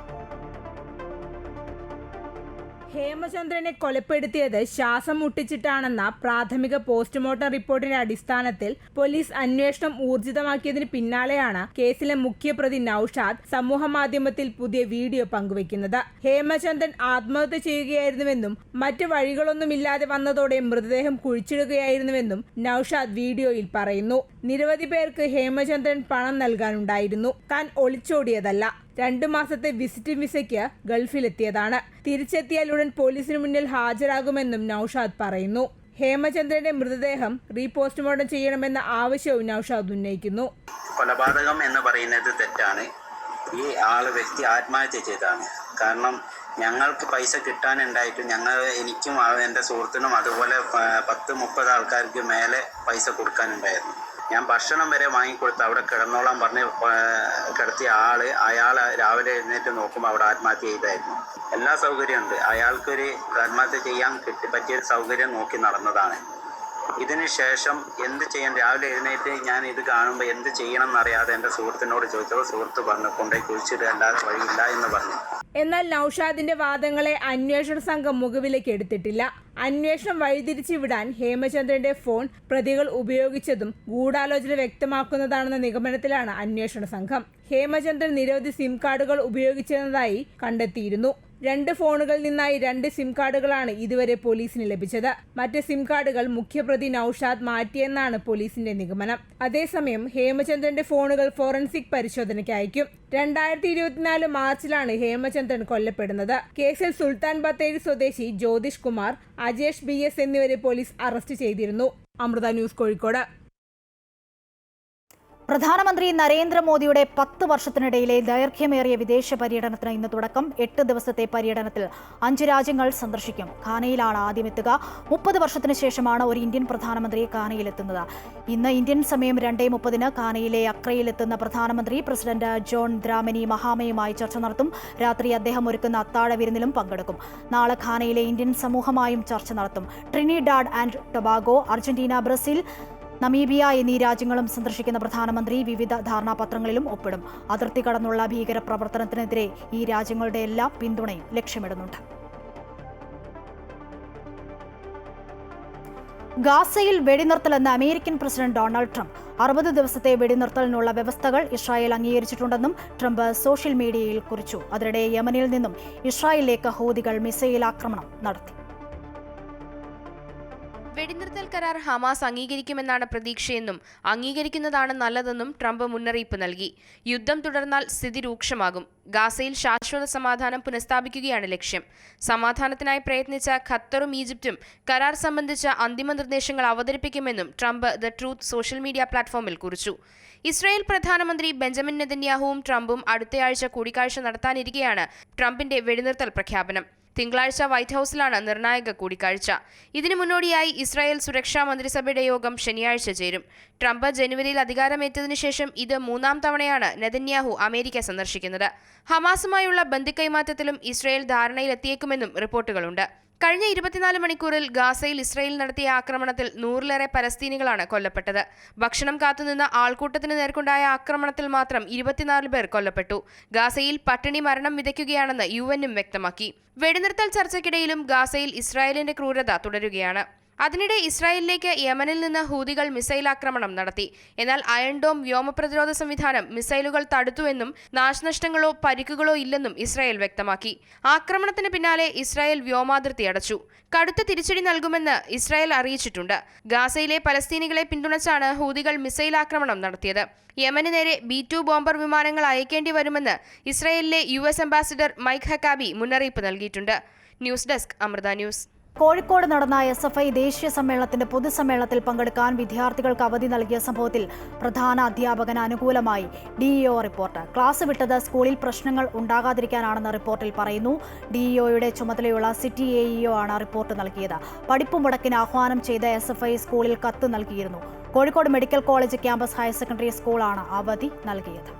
ഹേമചന്ദ്രനെ കൊലപ്പെടുത്തിയത് ശ്വാസം മുട്ടിച്ചിട്ടാണെന്ന പ്രാഥമിക പോസ്റ്റ്മോർട്ടം റിപ്പോർട്ടിന്റെ അടിസ്ഥാനത്തിൽ പോലീസ് അന്വേഷണം ഊർജിതമാക്കിയതിന് പിന്നാലെയാണ് കേസിലെ മുഖ്യപ്രതി നൌഷാദ് സമൂഹമാധ്യമത്തിൽ പുതിയ വീഡിയോ പങ്കുവയ്ക്കുന്നത്. ഹേമചന്ദ്രൻ ആത്മഹത്യ ചെയ്യുകയായിരുന്നുവെന്നും മറ്റ് വഴികളൊന്നുമില്ലാതെ വന്നതോടെ മൃതദേഹം കുഴിച്ചിടുകയായിരുന്നുവെന്നും നൌഷാദ് വീഡിയോയിൽ പറയുന്നു. നിരവധി പേർക്ക് ഹേമചന്ദ്രൻ പണം നൽകാനുണ്ടായിരുന്നു. താൻ ഒളിച്ചോടിയതല്ല. 2 മാസത്തെ വിസിറ്റിംഗ് വിസയ്ക്ക് ഗൾഫിലെത്തിയതാണ്. തിരിച്ചെത്തിയാൽ ഉടൻ പോലീസിന് മുന്നിൽ ഹാജരാകുമെന്നും നൌഷാദ് പറയുന്നു. ഹേമചന്ദ്രന്റെ മൃതദേഹം റീപോസ്റ്റ്മോർട്ടം ചെയ്യണമെന്ന ആവശ്യവും നൌഷാദ് ഉന്നയിക്കുന്നു. കൊലപാതകം എന്ന് പറയുന്നത് തെറ്റാണ്. ഈ വ്യക്തി ആത്മഹത്യ ചെയ്തതാണ്. കാരണം ഞങ്ങൾക്ക് പൈസ കിട്ടാനുണ്ടായിട്ടും എനിക്കും എൻ്റെ സുഹൃത്തിനും അതുപോലെ 10-30 ആൾക്കാർക്ക് മേലെ പൈസ കൊടുക്കാനുണ്ടായിരുന്നു. ഞാൻ ഭക്ഷണം വരെ വാങ്ങിക്കൊടുത്ത് അവിടെ കിടന്നോളാൻ പറഞ്ഞ് കിടത്തിയ അയാൾ രാവിലെ എഴുന്നേറ്റ് നോക്കുമ്പോൾ അവിടെ ആത്മഹത്യ ചെയ്തായിരുന്നു. എല്ലാ സൗകര്യമുണ്ട്. അയാൾക്കൊരു ആത്മഹത്യ ചെയ്യാൻ പറ്റിയൊരു സൗകര്യം നോക്കി നടന്നതാണ്. ഇതിന് ശേഷം എന്ത് ചെയ്യാൻ രാവിലെ എഴുന്നേറ്റ് ഞാൻ ഇത് കാണുമ്പോൾ എന്ത് ചെയ്യണം എന്നറിയാതെ എൻ്റെ സുഹൃത്തിനോട് ചോദിച്ചപ്പോൾ സുഹൃത്ത് പറഞ്ഞു കൊണ്ടേ കുഴിച്ചിട്ട് അല്ലാതെ വഴിയില്ല എന്ന് പറഞ്ഞു. എന്നാൽ നൌഷാദിന്റെ വാദങ്ങളെ അന്വേഷണ സംഘം മുഖവിലേക്ക് എടുത്തിട്ടില്ല. അന്വേഷണം വഴിതിരിച്ചു വിടാൻ ഹേമചന്ദ്രന്റെ ഫോൺ പ്രതികൾ ഉപയോഗിച്ചതും ഗൂഢാലോചന വ്യക്തമാക്കുന്നതാണെന്ന നിഗമനത്തിലാണ് അന്വേഷണ സംഘം. ഹേമചന്ദ്രൻ നിരവധി സിം കാർഡുകൾ ഉപയോഗിച്ചിരുന്നതായി കണ്ടെത്തിയിരുന്നു. 2 ഫോണുകളിൽ നിന്നായി 2 സിം കാർഡുകളാണ് ഇതുവരെ പോലീസിന് ലഭിച്ചത്. മറ്റ് സിം കാർഡുകൾ മുഖ്യപ്രതി നൌഷാദ് മാറ്റിയെന്നാണ് പോലീസിന്റെ നിഗമനം. അതേസമയം ഹേമചന്ദ്രന്റെ ഫോണുകൾ ഫോറൻസിക് പരിശോധനയ്ക്ക് അയക്കും. 2024 മാർച്ചിലാണ് ഹേമചന്ദ്രൻ കൊല്ലപ്പെടുന്നത്. കേസിൽ സുൽത്താൻ ബത്തേരി സ്വദേശി ജ്യോതിഷ് കുമാർ, അജേഷ് BS എന്നിവരെ പോലീസ് അറസ്റ്റ് ചെയ്തിരുന്നു. അമൃത ന്യൂസ്, കോഴിക്കോട്. പ്രധാനമന്ത്രി നരേന്ദ്രമോദിയുടെ 10 വർഷത്തിനിടയിലെ ദൈർഘ്യമേറിയ വിദേശ പര്യടനത്തിന് ഇന്ന് തുടക്കം. 8 ദിവസത്തെ പര്യടനത്തിൽ 5 രാജ്യങ്ങൾ സന്ദർശിക്കും. ഘാനയിലാണ് ആദ്യം എത്തുക. 30 വർഷത്തിന് ശേഷമാണ് ഒരു ഇന്ത്യൻ പ്രധാനമന്ത്രി ഘാനയിലെത്തുന്നത്. ഇന്ന് ഇന്ത്യൻ സമയം 2:30 ഘാനയിലെ അക്രയിലെത്തുന്ന പ്രധാനമന്ത്രി പ്രസിഡന്റ് ജോൺ ദ്രാമനി മഹാമയുമായി ചർച്ച നടത്തും. രാത്രി അദ്ദേഹം ഒരുക്കുന്ന അത്താഴ വിരുന്നിലും പങ്കെടുക്കും. നാളെ ഘാനയിലെ ഇന്ത്യൻ സമൂഹമായും ചർച്ച നടത്തും. Trinidad and Tobago, Argentina, Brazil, Namibia എന്നീ രാജ്യങ്ങളും സന്ദർശിക്കുന്ന പ്രധാനമന്ത്രി വിവിധ ധാരണാപത്രങ്ങളിലും ഒപ്പിടും. അതിർത്തി കടന്നുള്ള ഭീകര പ്രവർത്തനത്തിനെതിരെ ഈ രാജ്യങ്ങളുടെ എല്ലാ പിന്തുണയും ലക്ഷ്യമിടുന്നുണ്ട്. ഗാസയിൽ വെടിനിർത്തലെന്ന് അമേരിക്കൻ പ്രസിഡന്റ് ഡൊണാൾഡ് ട്രംപ്. 60 ദിവസത്തെ വെടിനിർത്തലിനുള്ള വ്യവസ്ഥകൾ ഇസ്രായേൽ അംഗീകരിച്ചിട്ടുണ്ടെന്നും ട്രംപ് സോഷ്യൽ മീഡിയയിൽ കുറിച്ചു. അതിനിടെ യമനിൽ നിന്നും ഇസ്രായേലിലേക്ക് ഹൂതികൾ മിസൈൽ ആക്രമണം നടത്തി. വെടിനിർത്തൽ കരാർ ഹമാസ് അംഗീകരിക്കുമെന്നാണ് പ്രതീക്ഷയെന്നും അംഗീകരിക്കുന്നതാണ് നല്ലതെന്നും ട്രംപ് മുന്നറിയിപ്പ് നൽകി. യുദ്ധം തുടർന്നാൽ സ്ഥിതി രൂക്ഷമാകും. ഗാസയിൽ ശാശ്വത സമാധാനം പുനഃസ്ഥാപിക്കുകയാണ് ലക്ഷ്യം. സമാധാനത്തിനായി പ്രയത്നിച്ച ഖത്തറും ഈജിപ്തും കരാർ സംബന്ധിച്ച അന്തിമ നിർദ്ദേശങ്ങൾ അവതരിപ്പിക്കുമെന്നും Trump the Truth social media പ്ലാറ്റ്ഫോമിൽ കുറിച്ചു. ഇസ്രായേൽ പ്രധാനമന്ത്രി ബെഞ്ചമിൻ നെതന്യാഹുവും ട്രംപും അടുത്തയാഴ്ച കൂടിക്കാഴ്ച നടത്താനിരിക്കെയാണ് ട്രംപിന്റെ വെടിനിർത്തൽ പ്രഖ്യാപനം. തിങ്കളാഴ്ച വൈറ്റ് ഹൌസിലാണ് നിർണായക കൂടിക്കാഴ്ച. ഇതിനു മുന്നോടിയായി ഇസ്രായേൽ സുരക്ഷാ മന്ത്രിസഭയുടെ യോഗം ശനിയാഴ്ച ചേരും. ട്രംപ് ജനുവരിയിൽ അധികാരമേറ്റതിനു ശേഷം ഇത് 3ാം തവണയാണ് നെതന്യാഹു അമേരിക്ക സന്ദർശിക്കുന്നത്. ഹമാസുമായുള്ള ബന്ദിക്കൈമാറ്റത്തിലും ഇസ്രായേൽ ധാരണയിലെത്തിയേക്കുമെന്നും റിപ്പോർട്ടുകളുണ്ട്. കഴിഞ്ഞ 24 മണിക്കൂറിൽ ഗാസയിൽ ഇസ്രായേൽ നടത്തിയ ആക്രമണത്തിൽ 100ലേറെ പലസ്തീനികളാണ് കൊല്ലപ്പെട്ടത്. ഭക്ഷണം കാത്തുനിന്ന ആൾക്കൂട്ടത്തിന് നേർക്കുണ്ടായ ആക്രമണത്തിൽ മാത്രം 24 പേർ കൊല്ലപ്പെട്ടു. ഗാസയിൽ പട്ടിണി മരണം വിതയ്ക്കുകയാണെന്ന് UN വ്യക്തമാക്കി. വെടിനിർത്തൽ ചർച്ചയ്ക്കിടയിലും ഗാസയിൽ ഇസ്രായേലിന്റെ ക്രൂരത തുടരുകയാണ്. അതിനിടെ ഇസ്രായേലിലേക്ക് യമനിൽ നിന്ന് ഹൂതികൾ മിസൈൽ ആക്രമണം നടത്തി. എന്നാൽ അയൺ ഡോം വ്യോമപ്രതിരോധ സംവിധാനം മിസൈലുകൾ തടുത്തുവെന്നും നാശനഷ്ടങ്ങളോ പരിക്കുകളോ ഇല്ലെന്നും ഇസ്രായേൽ വ്യക്തമാക്കി. ആക്രമണത്തിന് പിന്നാലെ ഇസ്രായേൽ വ്യോമാതിർത്തി അടച്ചു. കടുത്ത തിരിച്ചടി നൽകുമെന്ന് ഇസ്രായേൽ അറിയിച്ചിട്ടുണ്ട്. ഗാസയിലെ പലസ്തീനികളെ പിന്തുണച്ചാണ് ഹൂതികൾ മിസൈൽ ആക്രമണം നടത്തിയത്. യമന് നേരെ B-2 ബോംബർ വിമാനങ്ങൾ അയക്കേണ്ടി വരുമെന്ന് ഇസ്രായേലിലെ US അംബാസിഡർ മൈക്ക് ഹക്കാബി മുന്നറിയിപ്പ് നൽകിയിട്ടുണ്ട്. News desk Amrita news. Kozhikode നടന്ന SFI ദേശീയ സമ്മേളനത്തിന്റെ പൊതുസമ്മേളനത്തിൽ പങ്കെടുക്കാൻ വിദ്യാർത്ഥികൾക്ക് അവധി നൽകിയ സംഭവത്തിൽ പ്രധാന അധ്യാപകന് അനുകൂലമായി DEO റിപ്പോർട്ട്. ക്ലാസ് വിട്ടത് സ്കൂളിൽ പ്രശ്നങ്ങൾ ഉണ്ടാകാതിരിക്കാനാണെന്ന് റിപ്പോർട്ടിൽ പറയുന്നു. DEOയുടെ ചുമതലയുള്ള സിറ്റി AEO ആണ് റിപ്പോർട്ട് നൽകിയത്. പഠിപ്പ് മുടക്കിന് ആഹ്വാനം ചെയ്ത് SFI സ്കൂളിൽ കത്ത് നൽകിയിരുന്നു. Kozhikode medical college campus higher secondary സ്കൂളാണ് അവധി നൽകിയത്.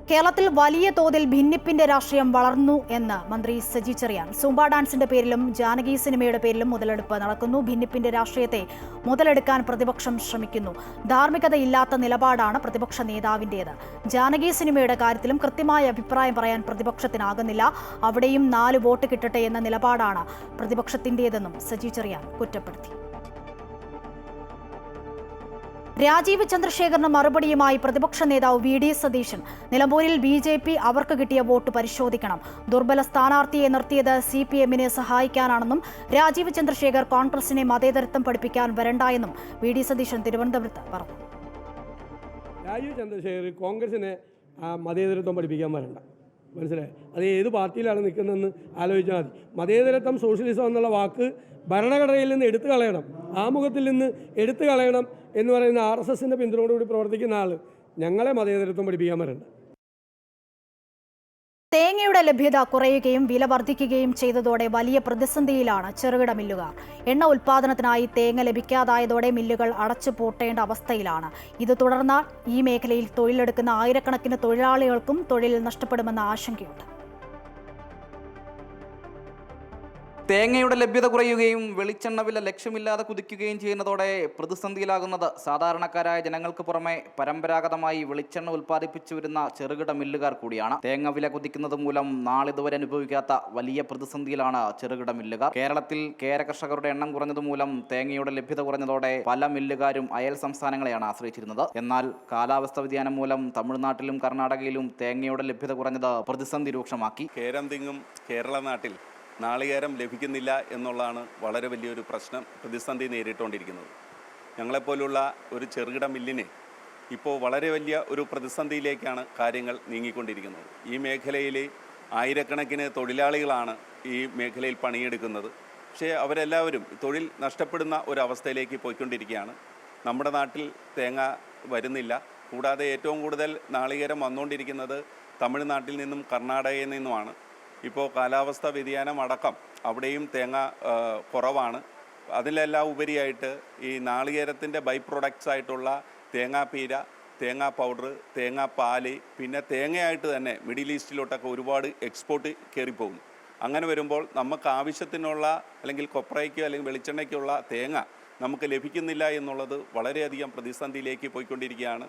കേരളത്തിൽ വലിയ തോതിൽ ഭിന്നിപ്പിന്റെ രാഷ്ട്രീയം വളർന്നു എന്ന് മന്ത്രി സജി ചെറിയാൻ. സൂംബ ഡാൻസിന്റെ പേരിലും ജാനകി സിനിമയുടെ പേരിലും മുതലെടുപ്പ് നടക്കുന്നു. ഭിന്നിപ്പിന്റെ രാഷ്ട്രീയത്തെ മുതലെടുക്കാൻ പ്രതിപക്ഷം ശ്രമിക്കുന്നു. ധാർമ്മികതയില്ലാത്ത നിലപാടാണ് പ്രതിപക്ഷ നേതാവിൻ്റേത്. ജാനകി സിനിമയുടെ കാര്യത്തിലും കൃത്യമായ അഭിപ്രായം പറയാൻ പ്രതിപക്ഷത്തിനാകുന്നില്ല. അവിടെയും 4 വോട്ട് കിട്ടട്ടെ എന്ന നിലപാടാണ് പ്രതിപക്ഷത്തിൻ്റേതെന്നും സജി ചെറിയാൻ കുറ്റപ്പെടുത്തി. രാജീവ് ചന്ദ്രശേഖറിന് മറുപടിയുമായി പ്രതിപക്ഷ നേതാവ് VD സതീശൻ. നിലമ്പൂരിൽ BJP അവർക്ക് കിട്ടിയ വോട്ട് പരിശോധിക്കണം. ദുർബല സ്ഥാനാർത്ഥിയെ നിർത്തിയത് CPM-നെ സഹായിക്കാനാണെന്നും രാജീവ് ചന്ദ്രശേഖർ കോൺഗ്രസിനെ മതേതരത്വം പഠിപ്പിക്കാൻ വരണ്ടായെന്നും VD സതീശൻ തിരുവനന്തപുരത്ത് പറഞ്ഞു. രാജീവ് ചന്ദ്രശേഖർ കോൺഗ്രസിനെ മതേതരത്വം പഠിപ്പിക്കാൻ വരണ്ട. മനസ്സിലായി? അത് ഏത് പാർട്ടിയിലാണ് നിൽക്കുന്നതെന്ന് ആലോചിച്ചാൽ മതി. മതേതരത്വം സോഷ്യലിസം എന്നുള്ള വാക്ക് ഭരണഘടനയിൽ നിന്ന് എടുത്തു കളയണം, ആമുഖത്തിൽ നിന്ന് എടുത്തു കളയണം എന്ന് പറയുന്ന RSSന്റെ പിന്തുണയോടുകൂടി പ്രവർത്തിക്കുന്ന ആൾ ഞങ്ങളെ മതേതരത്വം പഠിപ്പിക്കാൻ വരണ്ട. തേങ്ങയുടെ ലഭ്യത കുറയുകയും വില വർദ്ധിക്കുകയും ചെയ്തതോടെ വലിയ പ്രതിസന്ധിയിലാണ് ചെറുകിട മില്ലുകാർ. എണ്ണ ഉൽപ്പാദനത്തിനായി തേങ്ങ ലഭിക്കാതായതോടെ മില്ലുകൾ അടച്ചുപൂട്ടേണ്ട അവസ്ഥയിലാണ്. ഇത് തുടർന്നാൽ ഈ മേഖലയിൽ തൊഴിലെടുക്കുന്ന ആയിരക്കണക്കിന് തൊഴിലാളികൾക്കും തൊഴിൽ നഷ്ടപ്പെടുമെന്ന ആശങ്കയുണ്ട്. തേങ്ങയുടെ ലഭ്യത കുറയുകയും വെളിച്ചെണ്ണ വില ലക്ഷ്യമില്ലാതെ കുതിക്കുകയും ചെയ്യുന്നതോടെ പ്രതിസന്ധിയിലാകുന്നത് സാധാരണക്കാരായ ജനങ്ങൾക്ക് പുറമെ പരമ്പരാഗതമായി വെളിച്ചെണ്ണ ഉൽപ്പാദിപ്പിച്ചു വരുന്ന ചെറുകിട മില്ലുകാർ കൂടിയാണ്. തേങ്ങ വില കുതിക്കുന്നത് മൂലം നാളിതുവരെ അനുഭവിക്കാത്ത വലിയ പ്രതിസന്ധിയിലാണ് ചെറുകിട മില്ലുകാർ. കേരളത്തിൽ കേര കർഷകരുടെ എണ്ണം കുറഞ്ഞതുമൂലം തേങ്ങയുടെ ലഭ്യത കുറഞ്ഞതോടെ പല മില്ലുകാരും അയൽ സംസ്ഥാനങ്ങളെയാണ് ആശ്രയിച്ചിരുന്നത്. എന്നാൽ കാലാവസ്ഥ വ്യതിയാനം മൂലം തമിഴ്നാട്ടിലും കർണാടകയിലും തേങ്ങയുടെ ലഭ്യത കുറഞ്ഞത് പ്രതിസന്ധി രൂക്ഷമാക്കി. കേരം തിങ്ങും കേരള നാട്ടിൽ നാളികേരം ലഭിക്കുന്നില്ല എന്നുള്ളതാണ് വളരെ വലിയൊരു പ്രശ്നം, പ്രതിസന്ധി നേരിട്ടുകൊണ്ടിരിക്കുന്നത്. ഞങ്ങളെപ്പോലുള്ള ഒരു ചെറുകിട മില്ലിന് ഇപ്പോൾ വളരെ വലിയ ഒരു പ്രതിസന്ധിയിലേക്കാണ് കാര്യങ്ങൾ നീങ്ങിക്കൊണ്ടിരിക്കുന്നത്. ഈ മേഖലയിൽ ആയിരക്കണക്കിന് തൊഴിലാളികളാണ് ഈ മേഖലയിൽ പണിയെടുക്കുന്നത്. പക്ഷേ അവരെല്ലാവരും തൊഴിൽ നഷ്ടപ്പെടുന്ന ഒരവസ്ഥയിലേക്ക് പോയിക്കൊണ്ടിരിക്കുകയാണ്. നമ്മുടെ നാട്ടിൽ തേങ്ങ വരുന്നില്ല. കൂടാതെ ഏറ്റവും കൂടുതൽ നാളികേരം വന്നുകൊണ്ടിരിക്കുന്നത് തമിഴ്നാട്ടിൽ നിന്നും കർണാടകയിൽ നിന്നുമാണ്. ഇപ്പോൾ കാലാവസ്ഥ വ്യതിയാനം അടക്കം അവിടെയും തേങ്ങ കുറവാണ്. അതിലെല്ലാം ഉപരിയായിട്ട് ഈ നാളികേരത്തിൻ്റെ ബൈ പ്രൊഡക്ട്സ് ആയിട്ടുള്ള തേങ്ങാപ്പീര, തേങ്ങാ പൗഡർ, തേങ്ങാപ്പാല്, പിന്നെ തേങ്ങയായിട്ട് തന്നെ മിഡിൽ ഈസ്റ്റിലോട്ടൊക്കെ ഒരുപാട് എക്സ്പോർട്ട് കയറിപ്പോകുന്നു. അങ്ങനെ വരുമ്പോൾ നമുക്ക് ആവശ്യത്തിനുള്ള അല്ലെങ്കിൽ കൊപ്രയ്ക്കോ അല്ലെങ്കിൽ വെളിച്ചെണ്ണയ്ക്കുള്ള തേങ്ങ നമുക്ക് ലഭിക്കുന്നില്ല എന്നുള്ളത് വളരെയധികം പ്രതിസന്ധിയിലേക്ക് പോയിക്കൊണ്ടിരിക്കുകയാണ്.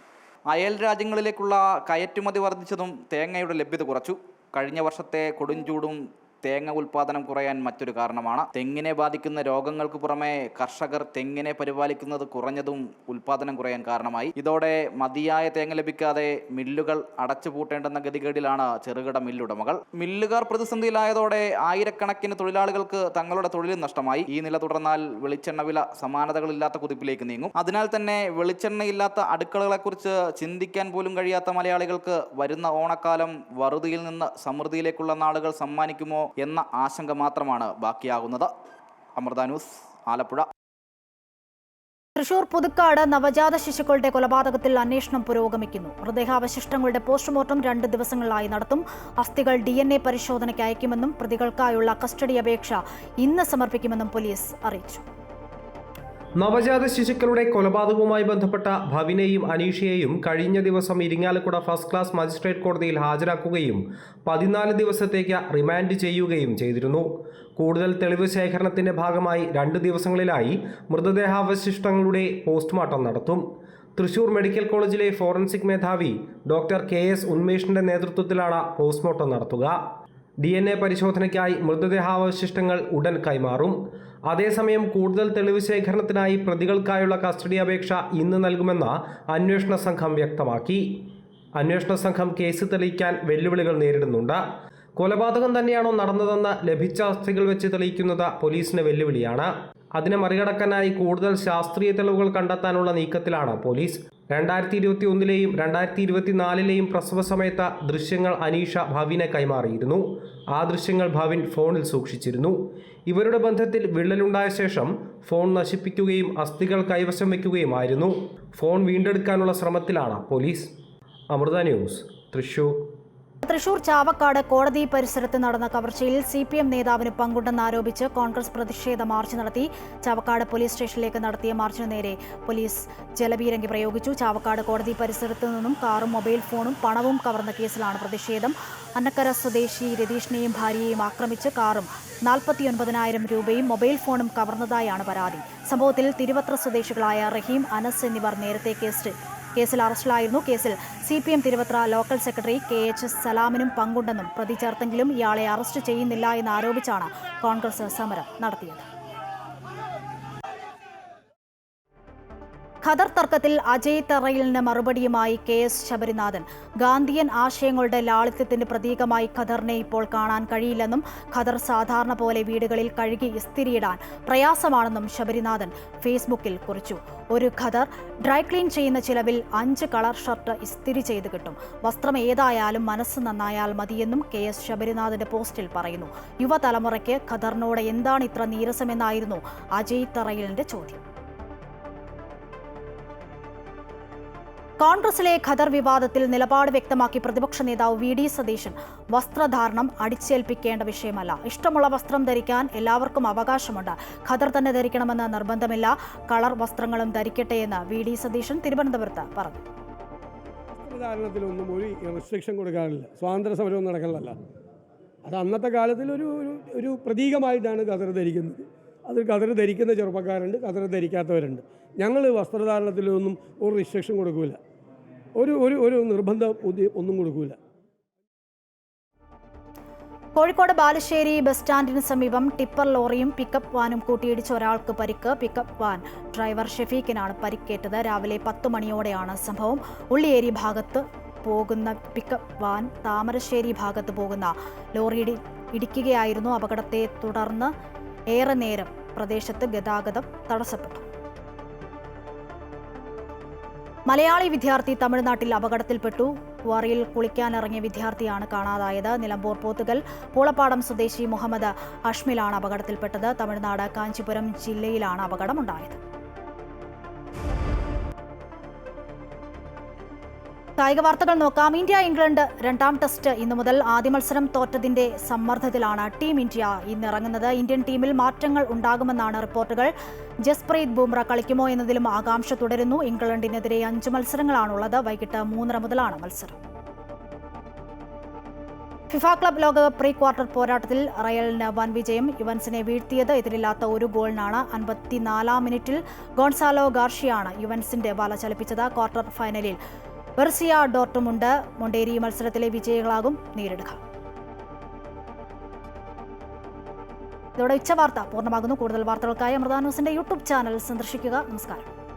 അയൽ രാജ്യങ്ങളിലേക്കുള്ള കയറ്റുമതി വർദ്ധിച്ചതും തേങ്ങയുടെ ലഭ്യത കുറച്ചു. കഴിഞ്ഞ വർഷത്തെ കൊടുംചൂടും തേങ്ങ ഉൽപ്പാദനം കുറയാൻ മറ്റൊരു കാരണമാണ്. തെങ്ങിനെ ബാധിക്കുന്ന രോഗങ്ങൾക്ക് പുറമെ കർഷകർ തെങ്ങിനെ പരിപാലിക്കുന്നത് കുറഞ്ഞതും ഉൽപ്പാദനം കുറയാൻ കാരണമായി. ഇതോടെ മതിയായ തേങ്ങ ലഭിക്കാതെ മില്ലുകൾ അടച്ചുപൂട്ടേണ്ടെന്ന ഗതികേടിലാണ് ചെറുകിട മില്ലുടമകൾ. മില്ലുകാർ പ്രതിസന്ധിയിലായതോടെ ആയിരക്കണക്കിന് തൊഴിലാളികൾക്ക് തങ്ങളുടെ തൊഴിലും നഷ്ടമായി. ഈ നില തുടർന്നാൽ വെളിച്ചെണ്ണ വില സമാനതകളില്ലാത്ത കുതിപ്പിലേക്ക് നീങ്ങും. അതിനാൽ തന്നെ വെളിച്ചെണ്ണയില്ലാത്ത അടുക്കളകളെക്കുറിച്ച് ചിന്തിക്കാൻ പോലും കഴിയാത്ത മലയാളികൾക്ക് വരുന്ന ഓണക്കാലം വറുതിയിൽ നിന്ന് സമൃദ്ധിയിലേക്കുള്ള നാളുകൾ സമ്മാനിക്കുമോ എന്ന ആശങ്ക മാത്രമാണ് ബാക്കിയാകുന്നത്. അമൃത ന്യൂസ്, ആലപ്പുഴ. തൃശൂർ പുതുക്കാട് നവജാത ശിശുക്കളുടെ കൊലപാതകത്തിൽ അന്വേഷണം പുരോഗമിക്കുന്നു. മൃതദേഹാവശിഷ്ടങ്ങളുടെ പോസ്റ്റ്മോർട്ടം 2 ദിവസങ്ങളിലായി നടത്തും. അസ്ഥികൾ DNA പരിശോധനയ്ക്ക് അയക്കുമെന്നും പ്രതികൾക്കായുള്ള കസ്റ്റഡി അപേക്ഷ ഇന്ന് സമർപ്പിക്കുമെന്നും പോലീസ് അറിയിച്ചു. നവജാത ശിശുക്കളുടെ കൊലപാതകവുമായി ബന്ധപ്പെട്ട ഭവിനെയും അനീഷയെയും കഴിഞ്ഞ ദിവസം ഇരിങ്ങാലക്കുട ഫസ്റ്റ് ക്ലാസ് മജിസ്ട്രേറ്റ് കോടതിയിൽ ഹാജരാക്കുകയും 14 ദിവസത്തേക്ക് റിമാൻഡ് ചെയ്യുകയും ചെയ്തിരുന്നു. കൂടുതൽ തെളിവ് ശേഖരണത്തിന്റെ ഭാഗമായി 2 ദിവസങ്ങളിലായി മൃതദേഹാവശിഷ്ടങ്ങളുടെ പോസ്റ്റ്മോർട്ടം നടത്തും. തൃശൂർ മെഡിക്കൽ കോളേജിലെ ഫോറൻസിക് മേധാവി ഡോക്ടർ KS ഉന്മേഷിന്റെ നേതൃത്വത്തിലാണ് പോസ്റ്റ്മോർട്ടം നടത്തുക. DNA പരിശോധനയ്ക്കായി മൃതദേഹാവശിഷ്ടങ്ങൾ ഉടൻ കൈമാറും. അതേസമയം കൂടുതൽ തെളിവ് ശേഖരണത്തിനായി പ്രതികൾക്കായുള്ള കസ്റ്റഡി അപേക്ഷ ഇന്ന് നൽകുമെന്ന് അന്വേഷണ സംഘം വ്യക്തമാക്കി. അന്വേഷണ സംഘം കേസ് തെളിയിക്കാൻ വെല്ലുവിളികൾ നേരിടുന്നുണ്ട്. കൊലപാതകം തന്നെയാണോ നടന്നതെന്ന് ലഭിച്ച അസ്ഥികൾ വെച്ച് തെളിയിക്കുന്നത് പോലീസിന് വെല്ലുവിളിയാണ്. അതിനെ മറികടക്കാനായി കൂടുതൽ ശാസ്ത്രീയ തെളിവുകൾ കണ്ടെത്താനുള്ള നീക്കത്തിലാണ് പോലീസ്. 2021-ലെയും 2024-ലെയും പ്രസവ സമയത്ത് ദൃശ്യങ്ങൾ അനീഷ ഭവിനെ കൈമാറിയിരുന്നു. ആ ദൃശ്യങ്ങൾ ഭവിൻ ഫോണിൽ സൂക്ഷിച്ചിരുന്നു. ഇവരുടെ ബന്ധത്തിൽ വിള്ളലുണ്ടായ ശേഷം ഫോൺ നശിപ്പിക്കുകയും അസ്ഥികൾ കൈവശം വയ്ക്കുകയുമായിരുന്നു. ഫോൺ വീണ്ടെടുക്കാനുള്ള ശ്രമത്തിലാണ് പോലീസ്. അമൃത ന്യൂസ്, തൃശൂർ. തൃശൂർ ചാവക്കാട് കോടതി പരിസരത്ത് നടന്ന കവർച്ചയിൽ CPM നേതാവിന് പങ്കുണ്ടെന്നാരോപിച്ച് കോൺഗ്രസ് പ്രതിഷേധ മാർച്ച് നടത്തി. ചാവക്കാട് പോലീസ് സ്റ്റേഷനിലേക്ക് നടത്തിയ മാർച്ചിന് നേരെ പോലീസ് ജലപീരങ്കി പ്രയോഗിച്ചു. ചാവക്കാട് കോടതി പരിസരത്ത് നിന്നും കാറും മൊബൈൽ ഫോണും പണവും കവർന്ന കേസിലാണ് പ്രതിഷേധം. അന്നക്കര സ്വദേശി രതീഷിനെയും ഭാര്യയെയും ആക്രമിച്ച് കാറും 49,000 രൂപയും മൊബൈൽ ഫോണും കവർന്നതായാണ് പരാതി. സംഭവത്തിൽ തിരുവത്ര സ്വദേശികളായ റഹീം, അനസ് എന്നിവർ നേരത്തെ കേസിൽ അറസ്റ്റിലായിരുന്നു. കേസിൽ CPM Thiruvathra local secretary KH സലാമിനും പങ്കുണ്ടെന്നും പ്രതി ചേർത്തെങ്കിലും ഇയാളെ അറസ്റ്റ് ചെയ്യുന്നില്ല എന്നാരോപിച്ചാണ് കോൺഗ്രസ് സമരം നടത്തിയത്. ഖദർ തർക്കത്തിൽ അജയ് തറയിലിന് മറുപടിയുമായി KS ശബരിനാഥൻ. ഗാന്ധിയൻ ആശയങ്ങളുടെ ലാളിത്യത്തിന്റെ പ്രതീകമായി ഖദറിനെ ഇപ്പോൾ കാണാൻ കഴിയില്ലെന്നും ഖദർ സാധാരണ പോലെ വീടുകളിൽ കഴുകി ഇസ്തിരിയിടാൻ പ്രയാസമാണെന്നും ശബരിനാഥൻ ഫേസ്ബുക്കിൽ കുറിച്ചു. ഒരു ഖദർ ഡ്രൈ ക്ലീൻ ചെയ്യുന്ന ചിലവിൽ 5 കളർ ഷർട്ട് ഇസ്തിരി ചെയ്ത് കിട്ടും. വസ്ത്രം ഏതായാലും മനസ്സ് നന്നായാൽ മതിയെന്നും KS ശബരിനാഥന്റെ പോസ്റ്റിൽ പറയുന്നു. യുവതലമുറയ്ക്ക് ഖദറിനോട് എന്താണ് ഇത്ര നീരസമെന്നായിരുന്നു അജയ് തറയിലിന്റെ ചോദ്യം. കോൺഗ്രസിലെ ഖദർ വിവാദത്തിൽ നിലപാട് വ്യക്തമാക്കി പ്രതിപക്ഷ നേതാവ് VD സതീശൻ. വസ്ത്രധാരണം അടിച്ചേൽപ്പിക്കേണ്ട വിഷയമല്ല. ഇഷ്ടമുള്ള വസ്ത്രം ധരിക്കാൻ എല്ലാവർക്കും അവകാശമുണ്ട്. ഖദർ തന്നെ ധരിക്കണമെന്ന് നിർബന്ധമില്ല. കളർ വസ്ത്രങ്ങളും ധരിക്കട്ടെയെന്ന് VD സതീശൻ തിരുവനന്തപുരത്ത് പറഞ്ഞു. വസ്ത്രധാരണത്തിലൊന്നും ഒരു റെസ്ട്രിക്ഷൻ കൊടുക്കാറില്ല. സ്വാതന്ത്ര്യ സമരമൊന്നും നടക്കാനല്ല. അത് അന്നത്തെ കാലത്തിൽ ഒരു പ്രതീകമായിട്ടാണ് ഖദർ ധരിക്കുന്നത്. അത് ഖദർ ധരിക്കുന്ന ചെറുപ്പക്കാരുണ്ട്, ഖദർ ധരിക്കാത്തവരുണ്ട്. ഞങ്ങൾ വസ്ത്രധാരണത്തിലൊന്നും ഒരു റിസ്ട്രിക്ഷൻ കൊടുക്കില്ല, ഒരു നിർബന്ധം ഒന്നും കൊടുക്കില്ല. കോഴിക്കോട് ബാലുശ്ശേരി ബസ് സ്റ്റാൻഡിന് സമീപം ടിപ്പർ ലോറിയും പിക്കപ്പ് വാനും കൂട്ടിയിടിച്ച ഒരാൾക്ക് പരിക്ക്. പിക്കപ്പ് വാൻ ഡ്രൈവർ ഷെഫീഖിനാണ് പരിക്കേറ്റത്. രാവിലെ 10 മണിയോടെയാണ് സംഭവം. ഉള്ളിയേരി ഭാഗത്ത് പോകുന്ന പിക്കപ്പ് വാൻ താമരശ്ശേരി ഭാഗത്ത് പോകുന്ന ലോറി ഇടിക്കുകയായിരുന്നു. അപകടത്തെ തുടർന്ന് ഏറെ നേരം പ്രദേശത്ത് ഗതാഗതം തടസ്സപ്പെട്ടു. മലയാളി വിദ്യാർത്ഥി തമിഴ്നാട്ടിൽ അപകടത്തിൽപ്പെട്ടു. ക്വാറിയിൽ കുളിക്കാനിറങ്ങിയ വിദ്യാർത്ഥിയാണ് കാണാതായത്. നിലമ്പൂർ പോത്തുകൽ പൂളപ്പാടം സ്വദേശി മുഹമ്മദ് അഷ്മിലാണ് അപകടത്തിൽപ്പെട്ടത്. തമിഴ്നാട് കാഞ്ചീപുരം ജില്ലയിലാണ് അപകടമുണ്ടായത്. കായിക വാർത്തകൾ നോക്കാം. ഇന്ത്യ-ഇംഗ്ലണ്ട് 2ാം ടെസ്റ്റ് ഇന്നു മുതൽ. ആദ്യ മത്സരം തോറ്റതിന്റെ സമ്മർദ്ദത്തിലാണ് ടീം ഇന്ത്യ ഇന്നിറങ്ങുന്നത്. ഇന്ത്യൻ ടീമിൽ മാറ്റങ്ങൾ ഉണ്ടാകുമെന്നാണ് റിപ്പോർട്ടുകൾ. ജസ്പ്രീത് ബുംറ കളിക്കുമോ എന്നതിലും ആകാംക്ഷ തുടരുന്നു. ഇംഗ്ലണ്ടിനെതിരെ 5 മത്സരങ്ങളാണുള്ളത്. വൈകിട്ട് 3:30 മുതലാണ് മത്സരം. ഫിഫ ക്ലബ് ലോകകപ്പ് പ്രീ ക്വാർട്ടർ പോരാട്ടത്തിൽ റയലിന് വൻ വിജയം. യുവൻസിനെ വീഴ്ത്തിയത് എതിരില്ലാത്ത 1 ഗോളിനാണ്. 54-ാം മിനിറ്റിൽ ഗോൺസാലോ ഗാർഷിയാണ് യുവൻസിന്റെ വല ചലിപ്പിച്ചത്. ക്വാർട്ടർ ഫൈനലിൽ ബർസിയ ഡോർട്ട്മുണ്ട്, മൊണ്ടേരി മത്സരത്തിലെ വിജയികളാകും നേരിടുക. ഇതോടെ ഉച്ചവാർത്ത പൂർണ്ണമാകുന്നു. കൂടുതൽ വാർത്തകൾക്കായി അമൃത ന്യൂസിന്റെ യൂട്യൂബ് ചാനൽ സന്ദർശിക്കുക. നമസ്കാരം.